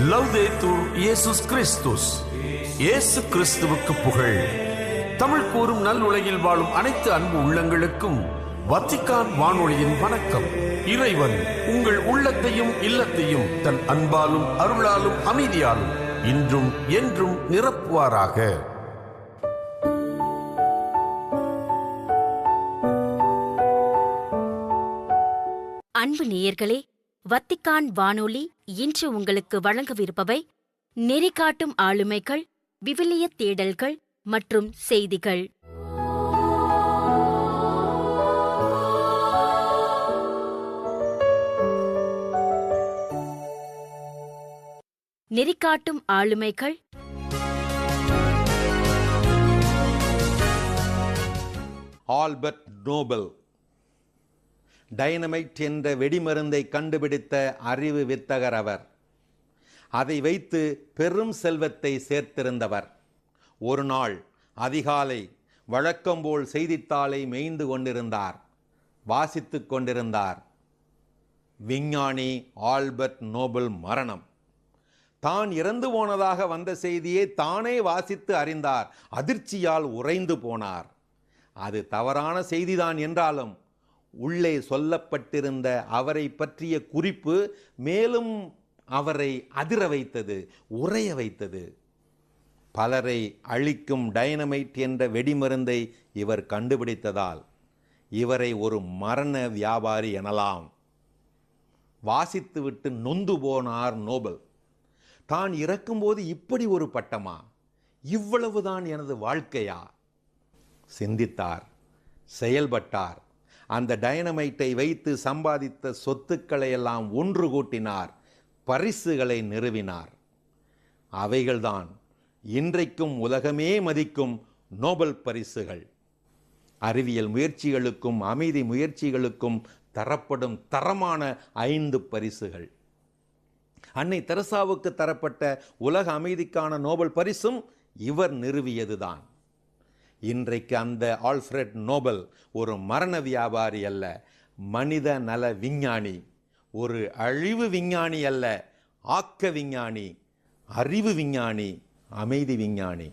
லவ்தேத்தூர் இயேசுஸ் கிறிஸ்துஸ். இயேசு கிறிஸ்துவுக்கு புகழ். தமிழ் கூறும் நல் உலகில் வாழும் அனைத்து அன்பு உள்ளங்களுக்கும் வத்திக்கான் வானொலியின் வணக்கம். இறைவன் உங்கள் உள்ளத்தையும் இல்லத்தையும் தன் அன்பாலும் அருளாலும் அமைதியாலும் இன்றும் என்றும் நிரப்புவாராக. அன்பு நேயர்களே, வத்திக்கான் வானொலி இன்று உங்களுக்கு வழங்கவிருப்பவை நெறிகாட்டும் ஆளுமைகள், விவிலிய தேடல்கள் மற்றும் செய்திகள். நெறிகாட்டும் ஆளுமைகள். ஆல்பர்ட் நோபல் டைனமைட் என்ற வெடிமருந்தை கண்டுபிடித்த அறிவு வித்தகர் அவர். அதை வைத்து பெரும் செல்வத்தை சேர்த்திருந்தவர். ஒரு நாள் அதிகாலை வழக்கம்போல் செய்தித்தாளை மேய்ந்து கொண்டிருந்தார். வாசித்து கொண்டிருந்தார். விஞ்ஞானி ஆல்பர்ட் நோபல் மரணம். தான் இறந்து போனதாக வந்த செய்தியை தானே வாசித்து அறிந்தார். அதிர்ச்சியால் உறைந்து போனார். அது தவறான செய்திதான் என்றாலும் உள்ளே சொல்லப்பட்டிருந்த அவரை பற்றிய குறிப்பு மேலும் அவரை அதிர வைத்தது, உறைய வைத்தது. பலரை அழிக்கும் டைனமைட் என்ற வெடிமருந்தை இவர் கண்டுபிடித்ததால் இவரை ஒரு மரண வியாபாரி எனலாம். வாசித்துவிட்டு நொந்து போனார் நோபல். தான் இறக்கும்போது இப்படி ஒரு பட்டமா? இவ்வளவுதான் எனது வாழ்க்கையா? சிந்தித்தார், செயல்பட்டார். அந்த டைனமைட்டை வைத்து சம்பாதித்த சொத்துக்களை எல்லாம் ஒன்று கூட்டினார். பரிசுகளை நிறுவினார். அவைகள்தான் இன்றைக்கும் உலகமே மதிக்கும் நோபல் பரிசுகள். அறிவியல் முயற்சிகளுக்கும் அமைதி முயற்சிகளுக்கும் தரப்படும் தரமான 5 பரிசுகள். அன்னை தெரசாவுக்கு தரப்பட்ட உலக அமைதிக்கான நோபல் பரிசும் இவர் நிறுவியதுதான். இன்றைக்கு அந்த ஆல்ஃபிரட் நோபல் ஒரு மரண வியாபாரி அல்ல, மனித நல விஞ்ஞானி. ஒரு அழிவு விஞ்ஞானி அல்ல, ஆக்க விஞ்ஞானி, அறிவு விஞ்ஞானி, அமைதி விஞ்ஞானி.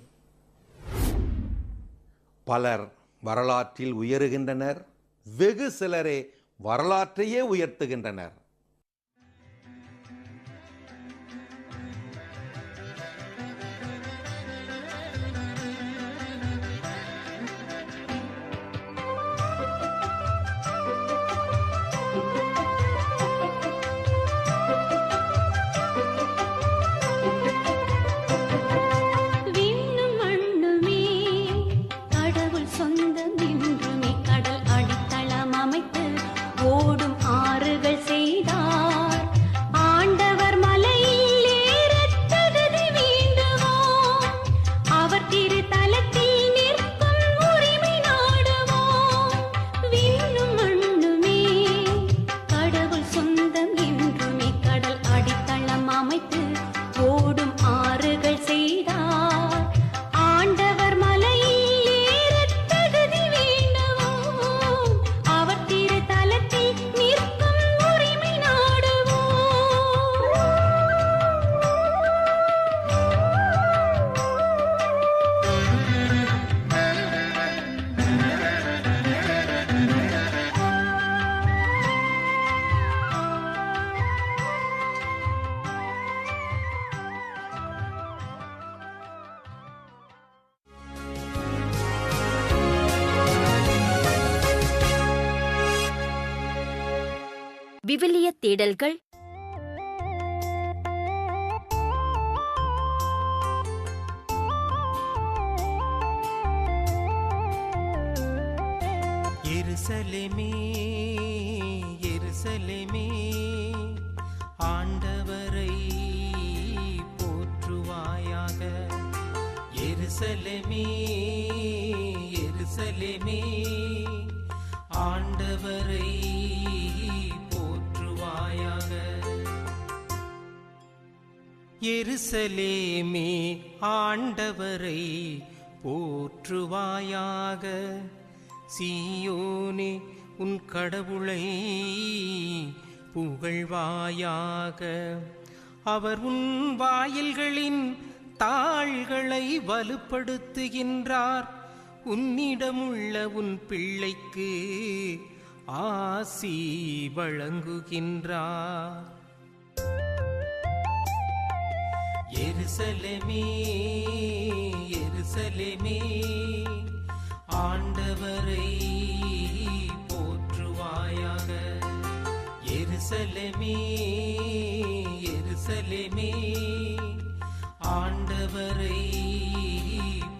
பலர் வரலாற்றில் உயருகின்றனர். வெகு சிலரே வரலாற்றையே உயர்த்துகின்றனர். விவிலிய தேடல்கள். எருசலேமே எருசலேமே, ஆண்டவரை போற்றுவாயாக. எருசலேமே எருசலேமே, ஆண்டவரை எருசலேமே, ஆண்டவரை போற்றுவாயாக. சீயோனே, உன் கடவுளை புகழ்வாயாக. அவர் உன் வாயில்களின் தாள்களை வலுப்படுத்துகின்றார். உன்னிடமுள்ள உன் பிள்ளைக்கு ஆசி வழங்குகின்றார். எருசலேமே, எருசலேமே, ஆண்டவரை போற்றுவாயாக. எருசலேமே, எருசலேமே, ஆண்டவரை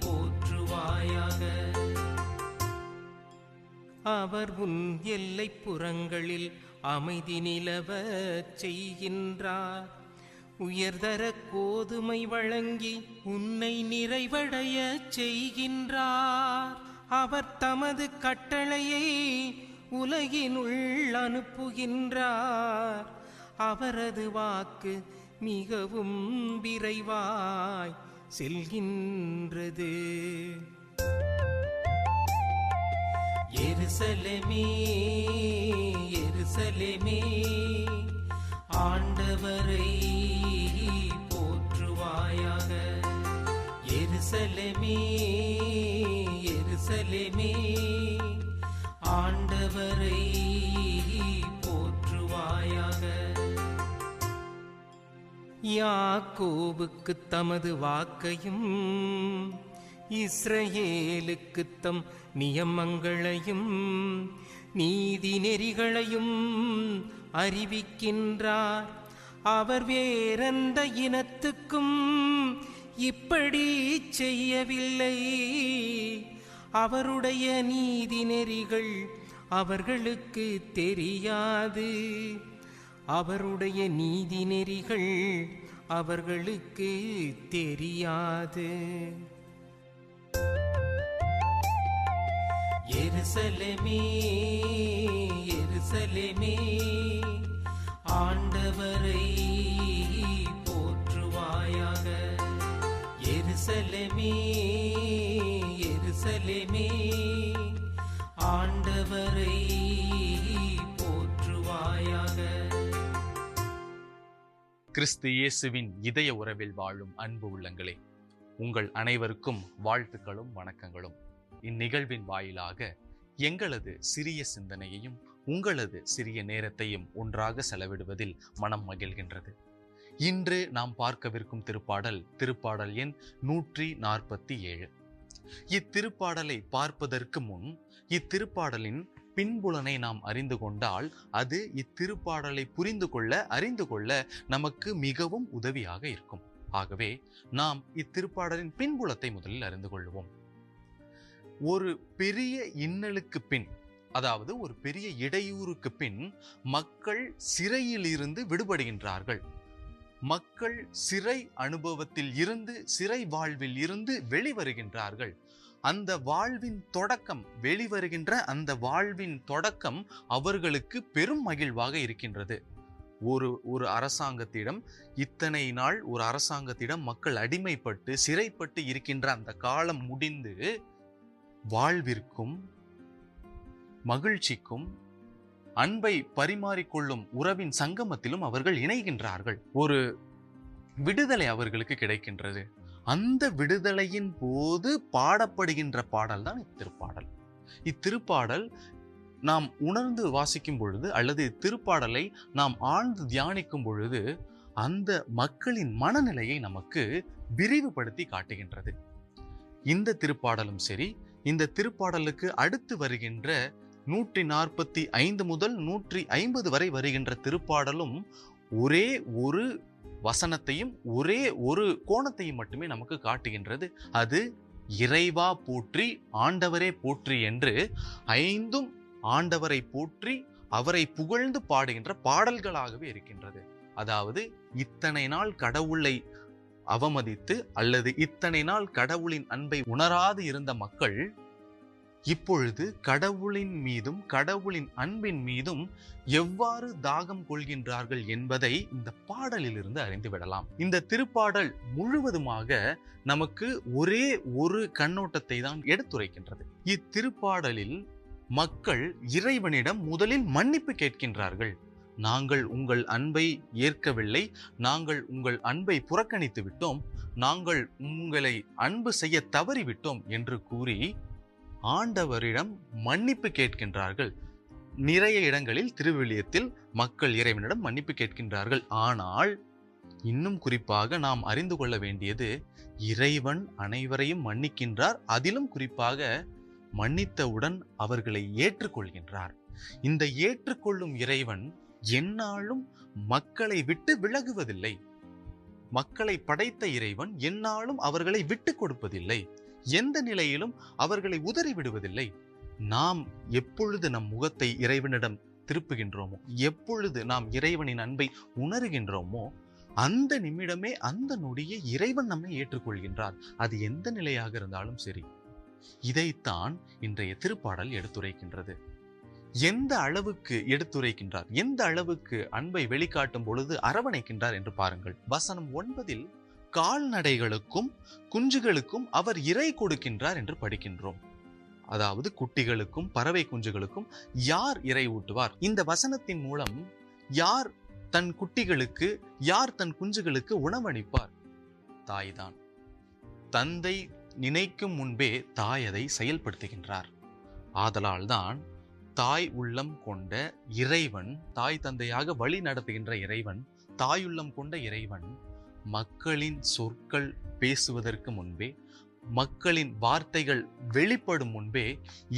போற்றுவாயாக. அவர் உன் எல்லைப்புறங்களில் அமைதி நிலவச் செய்கின்றார். உயர்தர கோதுமை வழங்கி உன்னை நிறைவடைய செய்கின்றார். அவர் தமது கட்டளையை உலகினுள் அனுப்புகின்றார். அவரது வாக்கு மிகவும் விரைவாய் செல்கின்றது. எருசலேமே, எருசலேமே, ஆண்டவரை போற்றுவாயாக. எருசலேமே, எருசலேமே, ஆண்டவரை போற்றுவாயாக. யாக்கோபுக்கு தமது வாக்கையும் இஸ்ரவேலுக்கு தம் நியமங்களையும் நீதி நெறிகளையும் அறிவிக்கின்றார். அவர் வேறெந்த இனத்துக்கும் இப்படி செய்யவில்லை. அவருடைய நீதி நெறிகள் அவர்களுக்கு தெரியாது. அவருடைய நீதி நெறிகள் அவர்களுக்கு தெரியாது. எருசலேமே, எருசலேமே, ஆண்டவரை போற்றுவாயாக. எருசலேமே, எருசலேமே, ஆண்டவரை போற்றுவாயாக. கிறிஸ்து இயேசுவின் இதய உறவில் வாழும் அன்பு உள்ளங்களே, உங்கள் அனைவருக்கும் வாழ்த்துக்களும் வணக்கங்களும். இந்நிகழ்வின் வாயிலாக எங்களது சிறிய சிந்தனையையும் உங்களது சிறிய நேரத்தையும் ஒன்றாக செலவிடுவதில் மனம் மகிழ்கின்றது. இன்று நாம் பார்க்கவிருக்கும் திருப்பாடல் எண் 147. இத்திருப்பாடலை பார்ப்பதற்கு முன் இத்திருப்பாடலின் பின்புலனை நாம் அறிந்து கொண்டால் அது இத்திருப்பாடலை அறிந்து கொள்ள நமக்கு மிகவும் உதவியாக இருக்கும். ஆகவே நாம் இத்திருப்பாடலின் பின்புலத்தை முதலில் அறிந்து கொள்வோம். ஒரு பெரிய இன்னலுக்கு பின், அதாவது ஒரு பெரிய இடையூறுக்கு பின் மக்கள் சிறையில் இருந்து விடுபடுகின்றார்கள். மக்கள் சிறை அனுபவத்தில் இருந்து, சிறை வாழ்வில் இருந்து வெளிவருகின்றார்கள். அந்த வாழ்வின் தொடக்கம், வெளிவருகின்ற அந்த வாழ்வின் தொடக்கம் அவர்களுக்கு பெரும் மகிழ்வாக இருக்கின்றது. ஒரு அரசாங்கத்திடம் இத்தனை நாள் ஒரு அரசாங்கத்திடம் மக்கள் அடிமைப்பட்டு சிறைப்பட்டு இருக்கின்ற அந்த காலம் முடிந்து வாழ்விற்கும் மகிழ்ச்சிக்கும் அன்பை பரிமாறிக்கொள்ளும் உறவின் சங்கமத்திலும் அவர்கள் இணைகின்றார்கள். ஒரு விடுதலை அவர்களுக்கு கிடைக்கின்றது. அந்த விடுதலையின் போது பாடப்படுகின்ற பாடல் தான் இத்திருப்பாடல். இத்திருப்பாடல் நாம் உணர்ந்து வாசிக்கும் பொழுது, அல்லது திருப்பாடலை நாம் ஆழ்ந்து தியானிக்கும் பொழுது, அந்த மக்களின் மனநிலையை நமக்கு விரிவுபடுத்தி காட்டுகின்றது. இந்த திருப்பாடலும் சரி, இந்த திருப்பாடலுக்கு அடுத்து வருகின்ற 145 முதல் 150 வரை வருகின்ற திருப்பாடலும் ஒரே ஒரு வசனத்தையும் ஒரே ஒரு கோணத்தையும் மட்டுமே நமக்கு காட்டுகின்றது. அது இறைவா போற்றி, ஆண்டவரே போற்றி என்று 5 ஆண்டவரை போற்றி அவரை புகழ்ந்து பாடுகின்ற பாடல்களாகவே இருக்கின்றது. அதாவது இத்தனை நாள் கடவுளை அவமதித்து அல்லது இத்தனை நாள் கடவுளின் அன்பை உணராது இருந்த மக்கள் இப்பொழுது கடவுளின் மீதும் கடவுளின் அன்பின் மீதும் எவ்வாறு தாகம் கொள்கின்றார்கள் என்பதை இந்த பாடலிலிருந்து அறிந்துவிடலாம். இந்த திருப்பாடல் முழுவதுமாக நமக்கு ஒரே ஒரு கண்ணோட்டத்தை தான் எடுத்துரைக்கின்றது. இத்திருப்பாடலில் மக்கள் இறைவனிடம் முதலில் மன்னிப்பு கேட்கின்றார்கள். நாங்கள் உங்கள் அன்பை ஏற்கவில்லை, நாங்கள் உங்கள் அன்பை புறக்கணித்து விட்டோம், நாங்கள் உங்களை அன்பு செய்ய தவறிவிட்டோம் என்று கூறி ஆண்டவரிடம் மன்னிப்பு கேட்கின்றார்கள். நிறைய இடங்களில் திருவிவிலியத்தில் மக்கள் இறைவனிடம் மன்னிப்பு கேட்கின்றார்கள். ஆனால் இன்னும் குறிப்பாக நாம் அறிந்து கொள்ள வேண்டியது, இறைவன் அனைவரையும் மன்னிக்கின்றார். அதிலும் குறிப்பாக மன்னித்தவுடன் அவர்களை ஏற்றுக்கொள்கின்றார். இந்த ஏற்றுக்கொள்ளும் இறைவன் எந்நாளும் மக்களை விட்டு விலகுவதில்லை. மக்களை படைத்த இறைவன் எந்நாளும் அவர்களை விட்டு கொடுப்பதில்லை. எந்த நிலையிலும் அவர்களை உதறி விடுவதில்லை. நாம் எப்பொழுது நம் முகத்தை இறைவனிடம் திருப்புகின்றோமோ, எப்பொழுது நாம் இறைவனின் அன்பை உணர்கின்றோமோ, அந்த நிமிடமே, அந்த நொடியே இறைவன் நம்மை ஏற்றுக்கொள்கின்றார். அது எந்த நிலையாக இருந்தாலும் சரி. இதைத்தான் இன்றைய திருப்பாடல் எடுத்துரைக்கின்றது. எந்த அளவுக்கு எடுத்துரைக்கின்றார், எந்த அளவுக்கு அன்பை வெளிக்காட்டும் பொழுது அரவணைக்கின்றார் என்று பாருங்கள். வசனம் 9 கால்நடைகளுக்கும் குஞ்சுகளுக்கும் அவர் இரை கொடுக்கின்றார் என்று படிக்கின்றோம். அதாவது குட்டிகளுக்கும் பறவை குஞ்சுகளுக்கும் யார் இரை ஊட்டுவார்? இந்த வசனத்தின் மூலம் யார் தன் குட்டிகளுக்கு, யார் தன் குஞ்சுகளுக்கு உணவளிப்பார்? தாய்தான். தந்தை நினைக்கும் முன்பே தாய் அதை செயல்படுத்துகின்றார். ஆதலால் தான் தாய் உள்ளம் கொண்ட இறைவன், தாய் தந்தையாக வழி நடத்துகின்ற இறைவன், தாயுள்ளம் கொண்ட இறைவன் மக்களின் சொற்கள் பேசுவதற்கு முன்பே, மக்களின் வார்த்தைகள் வெளிப்படும் முன்பே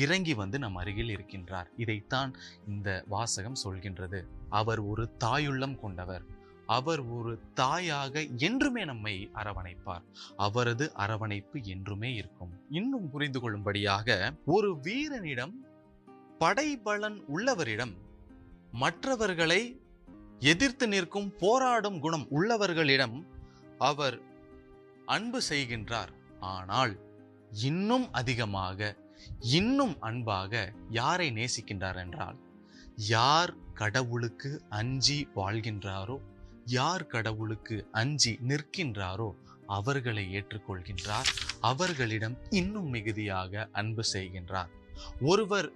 இறங்கி வந்து நம் அருகில் இருக்கின்றார். இதைத்தான் இந்த வாசகம் சொல்கின்றது. அவர் ஒரு தாயுள்ளம் கொண்டவர். அவர் ஒரு தாயாக என்றுமே நம்மை அரவணைப்பார். அவரது அரவணைப்பு என்றுமே இருக்கும். இன்னும் புரிந்து கொள்ளும்படியாக, ஒரு வீரனிடம், படைபலன் உள்ளவரிடம், மற்றவர்களை எதிர்த்து நிற்கும் போராடும் குணம் உள்ளவர்களிடம் அவர் அன்பு செய்கின்றார். ஆனால் இன்னும் அதிகமாக, இன்னும் அன்பாக யாரை நேசிக்கின்றார் என்றால், யார் கடவுளுக்கு அஞ்சி வாழ்கின்றாரோ, யார் கடவுளுக்கு அஞ்சி நிற்கின்றாரோ அவர்களை ஏற்றுக்கொள்கின்றார். அவர்களிடம் இன்னும் மிகுதியாக அன்பு செய்கின்றார். ஒருவர்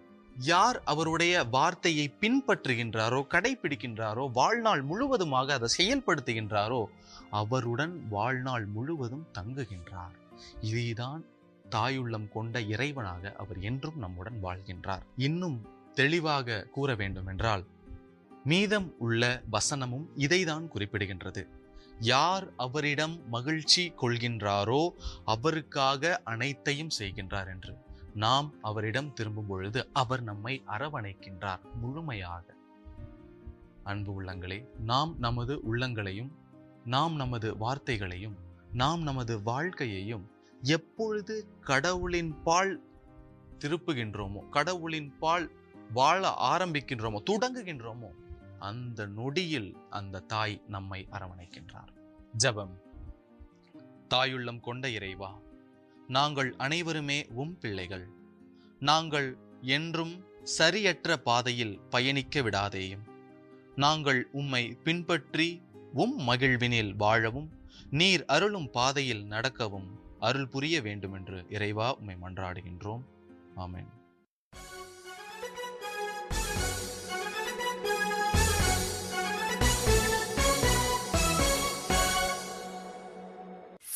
யார் அவருடைய வார்த்தையை பின்பற்றுகின்றாரோ, கடைபிடிக்கின்றாரோ, வாழ்நாள் முழுவதுமாக அதை செயல்படுத்துகின்றாரோ அவருடன் வாழ்நாள் முழுவதும் தங்குகின்றார். இதைதான் தாயுள்ளம் கொண்ட இறைவனாக அவர் என்றும் நம்முடன் வாழ்கின்றார். இன்னும் தெளிவாக கூற வேண்டும் என்றால், மீதம் உள்ள வசனமும் இதைதான் குறிப்பிடுகின்றது. யார் அவரிடம் மகிழ்ச்சி கொள்கின்றாரோ அவருக்காக அனைத்தையும் செய்கின்றார் என்று. நாம் அவரிடம் திரும்பும் பொழுது அவர் நம்மை அரவணைக்கின்றார் முழுமையாக. அன்பு உள்ளங்களே, நாம் நமது உள்ளங்களையும், நாம் நமது வார்த்தைகளையும், நாம் நமது வாழ்க்கையையும் எப்பொழுது கடவுளின் பால் திருப்புகின்றோமோ, கடவுளின் பால் வாழ ஆரம்பிக்கின்றோமோ, தொடங்குகின்றோமோ, அந்த நொடியில் அந்த தாய் நம்மை அரவணைக்கின்றார். ஜெபம். தாயுள்ளம் கொண்ட இறைவா, நாங்கள் அனைவருமே உம் பிள்ளைகள். நாங்கள் என்றும் சரியற்ற பாதையில் பயணிக்க விடாதேயும். நாங்கள் உம்மை பின்பற்றி உம் மகிழ்வினில் வாழவும், நீர் அருளும் பாதையில் நடக்கவும் அருள் புரிய வேண்டுமென்று இறைவா உம்மை மன்றாடுகின்றோம். ஆமென்.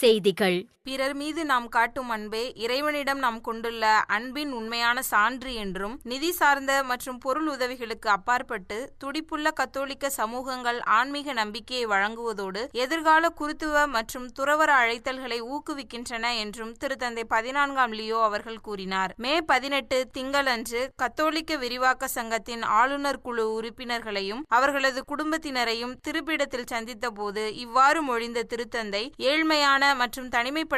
செய்திகள். பிறர் மீது நாம் காட்டும் அன்பே இறைவனிடம் நாம் கொண்டுள்ள அன்பின் உண்மையான சான்று என்றும், நிதி சார்ந்த மற்றும் பொருள் உதவிகளுக்கு அப்பாற்பட்டு துடிப்புள்ள கத்தோலிக்க சமூகங்கள் ஆன்மீக நம்பிக்கையை வழங்குவதோடு எதிர்கால குருத்துவ மற்றும் துறவற அழைத்தல்களை ஊக்குவிக்கின்றன என்றும் திருத்தந்தை 14ஆம் லியோ அவர்கள் கூறினார். மே 18 திங்களன்று கத்தோலிக்க விரிவாக்க சங்கத்தின் ஆளுநர் குழு உறுப்பினர்களையும் அவர்களது குடும்பத்தினரையும் திருப்பிடத்தில் சந்தித்த போது இவ்வாறு மொழிந்த திருத்தந்தை, ஏழ்மையான மற்றும் தனிமைப்படுத்தப்பட்ட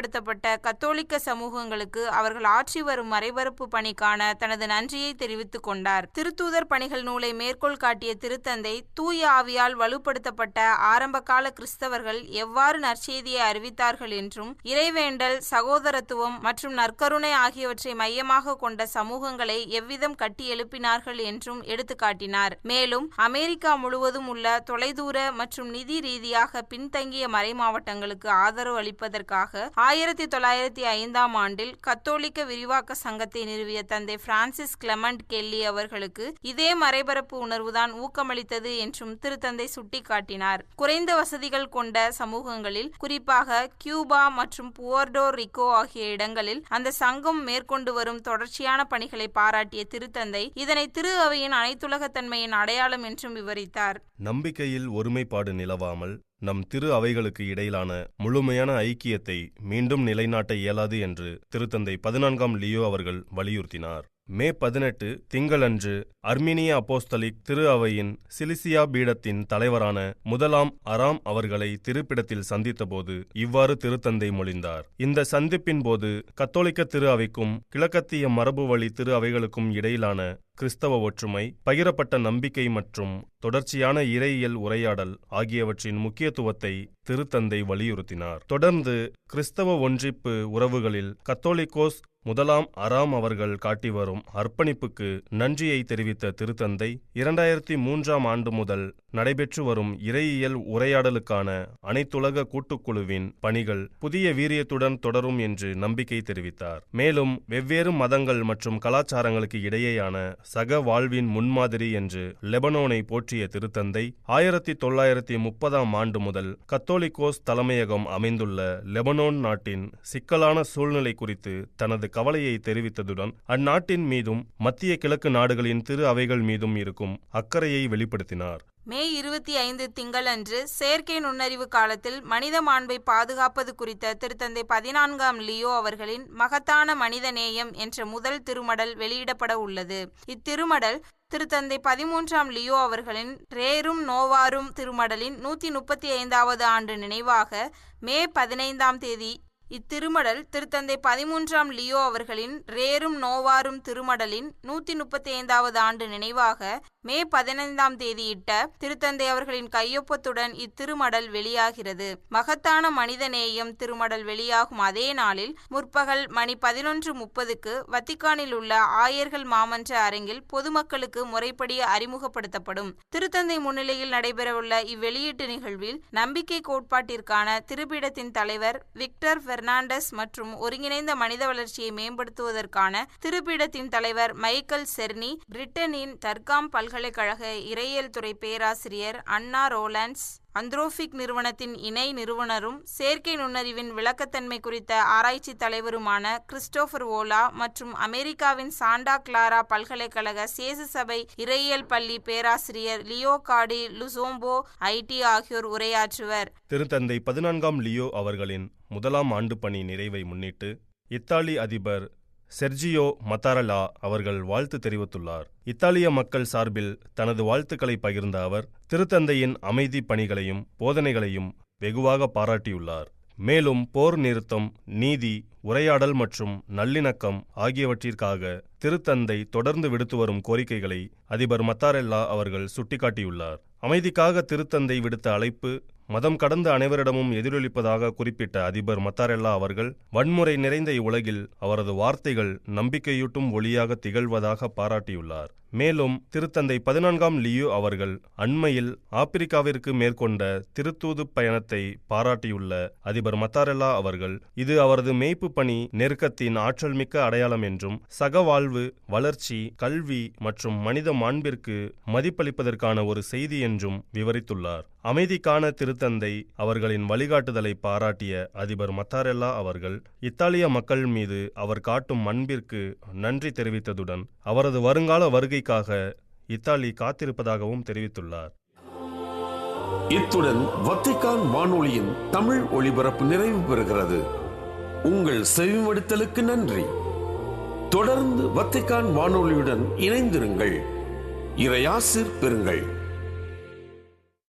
கத்தோலிக்க சமூகங்களுக்கு அவர்கள் ஆற்றி வரும் மறைபரப்பு பணிக்கான தனது நன்றியை தெரிவித்துக் கொண்டார். திருத்தூதர் பணிகள் நூலை மேற்கோள் காட்டிய திருத்தந்தை, தூய ஆவியால் வலுப்படுத்தப்பட்ட ஆரம்பகால கிறிஸ்தவர்கள் எவ்வாறு நற்செய்தியை அறிவித்தார்கள் என்றும், இறைவேண்டல், சகோதரத்துவம் மற்றும் நற்கருணை ஆகியவற்றை மையமாக கொண்ட சமூகங்களை எவ்விதம் கட்டி எழுப்பினார்கள் என்றும் எடுத்துக்காட்டினார். மேலும் அமெரிக்கா முழுவதும் உள்ள தொலைதூர மற்றும் நிதி ரீதியாக பின்தங்கிய மறை மாவட்டங்களுக்கு ஆதரவு அளிப்பது கொடுப்பதற்காக 1905ஆம் ஆண்டில் கத்தோலிக்க விரிவாக்க சங்கத்தை நிறுவிய தந்தை பிரான்சிஸ் கிளமெண்ட் கெல்லி அவர்களுக்கு இதே மறைபரப்பு உணர்வுதான் ஊக்கமளித்தது என்றும் திருத்தந்தை சுட்டிக்காட்டினார். குறைந்த வசதிகள் கொண்ட சமூகங்களில், குறிப்பாக கியூபா மற்றும் புவர்டோ ரிக்கோ ஆகிய இடங்களில் அந்த சங்கம் மேற்கொண்டு வரும் தொடர்ச்சியான பணிகளை பாராட்டிய திருத்தந்தை இதனை திரு அவையின் அனைத்துலகத்தன்மையின் அடையாளம் என்றும் விவரித்தார். நம்பிக்கையில் ஒருமைப்பாடு நிலவாமல் நம் திரு அவைகளுக்கு இடையிலான முழுமையான ஐக்கியத்தை மீண்டும் நிலைநாட்ட இயலாது என்று திருத்தந்தை 14ஆம் லியோ அவர்கள் வலியுறுத்தினார். மே 18 திங்களன்று அர்மீனிய அப்போஸ்தலிக் திரு அவையின் சிலிசியா பீடத்தின் தலைவரான முதலாம் அராம் அவர்களை திருப்பிடத்தில் சந்தித்தபோது இவ்வாறு திருத்தந்தை மொழிந்தார். இந்த சந்திப்பின் போது கத்தோலிக்க திரு அவைக்கும் கிழக்கத்திய மரபு வழி திரு அவைகளுக்கும் இடையிலான கிறிஸ்தவ ஒற்றுமை, பகிரப்பட்ட நம்பிக்கை மற்றும் தொடர்ச்சியான இறையியல் உரையாடல் ஆகியவற்றின் முக்கியத்துவத்தை திருத்தந்தை வலியுறுத்தினார். தொடர்ந்து கிறிஸ்தவ ஒன்றிப்பு உறவுகளில் கத்தோலிக்கோஸ் முதலாம் அராம் அவர்கள் காட்டி வரும் அர்ப்பணிப்புக்கு நன்றியை தெரிவித்த திருத்தந்தை 2003ஆம் ஆண்டு முதல் நடைபெற்று வரும் இறையியல் உரையாடலுக்கான அனைத்துலக கூட்டுக்குழுவின் பணிகள் புதிய வீரியத்துடன் தொடரும் என்று நம்பிக்கை தெரிவித்தார். மேலும் வெவ்வேறு மதங்கள் மற்றும் கலாச்சாரங்களுக்கு இடையேயான சக வாழ்வின் முன்மாதிரி என்று லெபனோனை போற்றிய திருத்தந்தை 1930ஆம் ஆண்டு முதல் கத்தோலிக்கோஸ் தலைமையகம் அமைந்துள்ள லெபனோன் நாட்டின் சிக்கலான சூழ்நிலை குறித்து தனது கவலையை தெரிவித்ததுடன் அந்நாட்டின் மீதும் மத்திய கிழக்கு நாடுகளின் திரு அவைகள் மீதும் இருக்கும் அக்கறையை வெளிப்படுத்தினார். மே 25 திங்களன்று செயற்கை நுண்ணறிவு காலத்தில் மனித மாண்பை பாதுகாப்பது குறித்த திருத்தந்தை 14ஆம் லியோ அவர்களின் மகத்தான மனித நேயம் என்ற முதல் திருமடல் வெளியிடப்பட உள்ளது. இத்திருமடல் திருத்தந்தை 13ஆம் லியோ அவர்களின் ரேரும் நோவாரும் திருமடலின் 135வது ஆண்டு நினைவாக மே 15ஆம் தேதி இத்திருமடல் திருத்தந்தை 13ஆம் லியோ அவர்களின் ரேரும் நோவாரும் திருமடலின் 135வது ஆண்டு நினைவாக மே 15ஆம் தேதியிட்ட திருத்தந்தை அவர்களின் கையொப்பத்துடன் இத்திருமடல் வெளியாகிறது. மகத்தான மனிதநேயம் திருமடல் வெளியாகும் அதே நாளில் முற்பகல் மணி 11:30க்கு வத்திக்கானில் உள்ள ஆயர்கள் மாமன்ற அரங்கில் பொதுமக்களுக்கு முறைப்படி அறிமுகப்படுத்தப்படும். திருத்தந்தை முன்னிலையில் நடைபெறவுள்ள இவ்வெளியீட்டு நிகழ்வில் நம்பிக்கை கோட்பாட்டிற்கான திருப்பீடத்தின் தலைவர் விக்டர் பெர்னாண்டஸ் மற்றும் ஒருங்கிணைந்த மனித வளர்ச்சியை மேம்படுத்துவதற்கான திருப்பீடத்தின் தலைவர் மைக்கேல் செர்னி, பிரிட்டனின் டர்காம் பல்கலைக்கழக இறையியல் துறை பேராசிரியர் அன்னா ரோலன்ஸ், அந்த்ரோபிக் நிறுவனத்தின் இணை நிறுவனரும் செயற்கை நுண்ணறிவின் விளக்கத்தன்மை குறித்த ஆராய்ச்சி தலைவருமான கிறிஸ்டோபர் ஓலா மற்றும் அமெரிக்காவின் சாண்டா கிளாரா பல்கலைக்கழக சேசு சபை இறையியல் பள்ளி பேராசிரியர் லியோ காடி லுசோம்போ ஐடி ஆகியோர் உரையாற்றுவர். திருத்தந்தை 14ஆம் லியோ அவர்களின் முதலாம் ஆண்டு பணி நிறைவை முன்னிட்டு இத்தாலி அதிபர் செர்ஜியோ மத்தாரலா அவர்கள் வாழ்த்து தெரிவித்துள்ளார். இத்தாலிய மக்கள் சார்பில் தனது வாழ்த்துக்களை பகிர்ந்த அவர் திருத்தந்தையின் அமைதி பணிகளையும் போதனைகளையும் வெகுவாக பாராட்டியுள்ளார். மேலும் போர் நிறுத்தம், நீதி, உரையாடல் மற்றும் நல்லிணக்கம் ஆகியவற்றிற்காக திருத்தந்தை தொடர்ந்து விடுத்து வரும் கோரிக்கைகளை அதிபர் மத்தாரெல்லா அவர்கள் சுட்டிக்காட்டியுள்ளார். அமைதிக்காக திருத்தந்தை விடுத்த அழைப்பு மதம் கடந்த அனைவரிடமும் எதிரொலிப்பதாக குறிப்பிட்ட அதிபர் மத்தாரெல்லா அவர்கள் வன்முறை நிறைந்த இவ்வுலகில் அவரது வார்த்தைகள் நம்பிக்கையூட்டும் ஒளியாக திகழ்வதாக பாராட்டியுள்ளார். மேலும் திருத்தந்தை 14ஆம் லியோ அவர்கள் அண்மையில் ஆப்பிரிக்காவிற்கு மேற்கொண்ட திருத்தூது பயணத்தை பாராட்டியுள்ள அதிபர் மத்தாரெல்லா அவர்கள் இது அவரது மேய்ப்பு பணி நெருக்கத்தின் ஆற்றல் மிக்க அடையாளம் என்றும் சக வாழ்வு, வளர்ச்சி, கல்வி மற்றும் மனித மாண்பிற்கு மதிப்பளிப்பதற்கான ஒரு செய்தி என்றும் விவரித்துள்ளார். அமைதிக்கான திருத்தந்தை அவர்களின் வழிகாட்டுதலை பாராட்டிய அதிபர் மத்தாரெல்லா அவர்கள் இத்தாலிய மக்கள் மீது அவர் காட்டும் அன்பிற்கு நன்றி தெரிவித்ததுடன் அவரது வருங்கால வருகைக்காக இத்தாலி காத்திருப்பதாகவும் தெரிவித்துள்ளார். இத்துடன் வத்திக்கான் வானொலியின் தமிழ் ஒளிபரப்பு நிறைவு பெறுகிறது. உங்கள் செவிமடுத்தலுக்கு நன்றி. தொடர்ந்து வத்திக்கான் வானொலியுடன் இணைந்திருங்கள். இறையாசிர் பெறுங்கள்.